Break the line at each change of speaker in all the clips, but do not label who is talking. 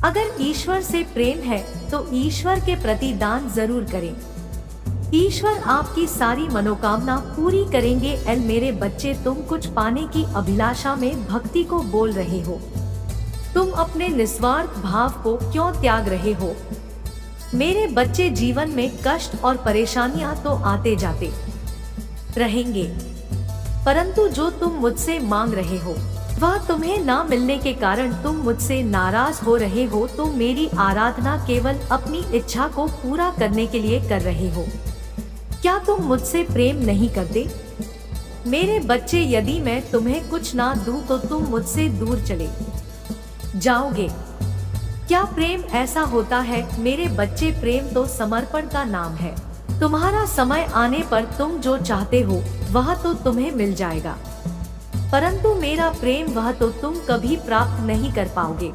अगर ईश्वर से प्रेम है तो ईश्वर के प्रति दान जरूर करें। ईश्वर आपकी सारी मनोकामना पूरी करेंगे। एल मेरे बच्चे, तुम कुछ पाने की अभिलाषा में भक्ति को बोल रहे हो। तुम अपने निस्वार्थ भाव को क्यों त्याग रहे हो? मेरे बच्चे, जीवन में कष्ट और परेशानियां तो आते जाते रहेंगे, परंतु जो तुम मुझसे मांग रहे हो वह तुम्हें ना मिलने के कारण तुम मुझसे नाराज हो रहे हो। तुम मेरी आराधना केवल अपनी इच्छा को पूरा करने के लिए कर रहे हो। क्या तुम मुझसे प्रेम नहीं करते? मेरे बच्चे, यदि मैं तुम्हें कुछ ना दूं तो तुम मुझसे दूर चले जाओगे। क्या प्रेम ऐसा होता है? मेरे बच्चे, प्रेम तो समर्पण का नाम है। तुम्हारा समय आने पर तुम जो चाहते हो वह तो तुम्हें मिल जाएगा, परंतु मेरा प्रेम वह तो तुम कभी प्राप्त नहीं कर पाओगे।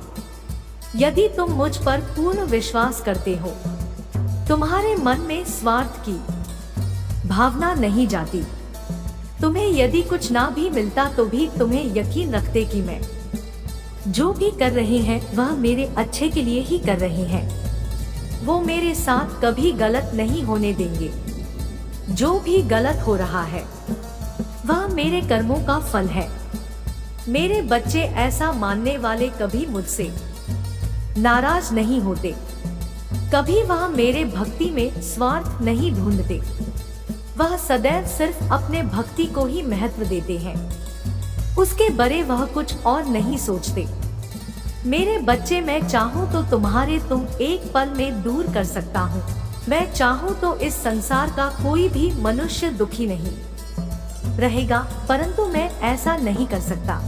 यदि तुम मुझ पर पूर्ण विश्वास करते हो, तुम्हारे मन में स्वार्थ की भावना नहीं जाती। तुम्हें यदि कुछ ना भी मिलता तो भी तुम्हें यकीन रखते कि मैं जो भी कर रहे हैं वह मेरे अच्छे के लिए ही कर रहे हैं। वो मेरे साथ कभी गलत नहीं होने देंगे। जो भी गलत हो रहा है वह मेरे कर्मों का फल है। मेरे बच्चे, ऐसा मानने वाले कभी मुझसे नाराज नहीं होते। कभी वह मेरे भक्ति में स्वार्थ नहीं ढूंढते। वह सदैव सिर्फ अपने भक्ति को ही महत्व देते हैं। उसके बरे वह कुछ और नहीं सोचते। मेरे बच्चे, मैं चाहूँ तो तुम एक पल में दूर कर सकता हूँ। मैं चाहूँ तो इस संसार का कोई भी मनुष्य दुखी नहीं रहेगा, परंतु मैं ऐसा नहीं कर सकता।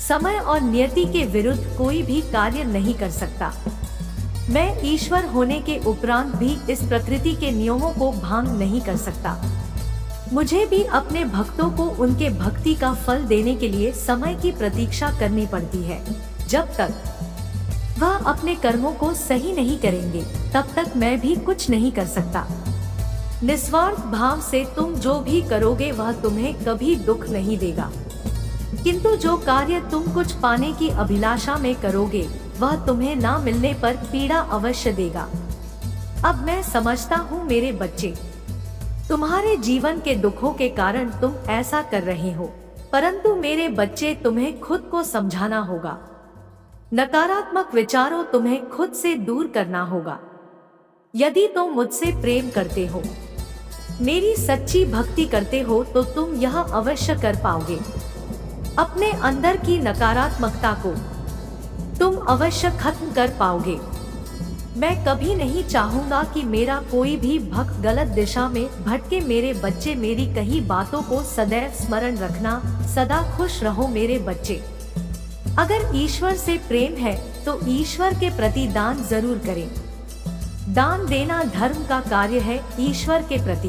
समय और नियति के विरुद्ध कोई भी कार्य नहीं कर सकता। मैं ईश्वर होने के उपरांत भी इस प्रकृति के नियमों को भंग नहीं कर सकता। मुझे भी अपने भक्तों को उनके भक्ति का फल देने के लिए समय की प्रतीक्षा करनी पड़ती है। जब तक वह अपने कर्मों को सही नहीं करेंगे तब तक मैं भी कुछ नहीं कर सकता। निस्वार्थ भाव से तुम जो भी करोगे वह तुम्हें कभी दुख नहीं देगा, किंतु जो कार्य तुम कुछ पाने की अभिलाषा में करोगे वह तुम्हें ना मिलने पर पीड़ा अवश्य देगा। अब मैं समझता हूँ मेरे बच्चे, तुम्हारे जीवन के दुखों के कारण तुम ऐसा कर रहे हो, परंतु मेरे बच्चे, तुम्हें खुद को समझाना होगा। नकारात्मक विचारों तुम्हें खुद से दूर करना होगा। यदि तुम मुझसे प्रेम करते हो, मेरी सच्ची भक्ति करते हो तो तुम यह अवश्य कर पाओगे। अपने अंदर की नकारात्मकता को तुम अवश्य खत्म कर पाओगे। मैं कभी नहीं चाहूंगा कि मेरा कोई भी भक्त गलत दिशा में भटके। मेरे बच्चे, मेरी कही बातों को सदैव स्मरण रखना। सदा खुश रहो मेरे बच्चे। अगर ईश्वर से प्रेम है तो ईश्वर के प्रति दान जरूर करें। दान देना धर्म का कार्य है ईश्वर के प्रति।